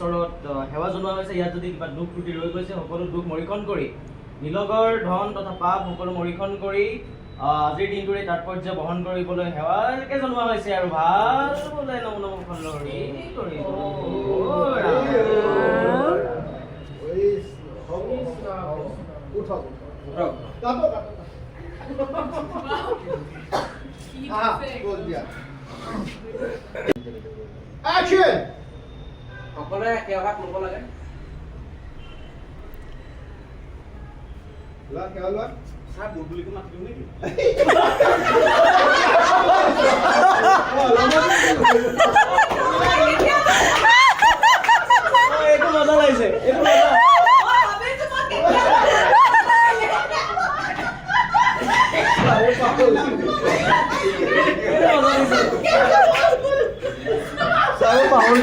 সেৱা জনোৱা হৈছে। ইয়াত যদি কিবা দুখ ত্ৰুটি ৰৈ গৈছে সকলো দুখ মৰীক্ষণ কৰি নিলগৰ ধন তথা পাপ সকলো মৰীক্ষণ কৰি আজিৰ দিনটোৰে তাৎপৰ্য বহন কৰিবলৈ সেৱাকে জনোৱা হৈছে। আৰু ভাল বোলে নম নম খণ্ডৰি কৰি সকলোৱে সেৱাক ল'ব লাগে। ছাৰ বুলবুলিকে মাতি দিওঁ নেকি? এইটো মজা লাগিছে, এইটো মজা। ছাৰ পাহৰি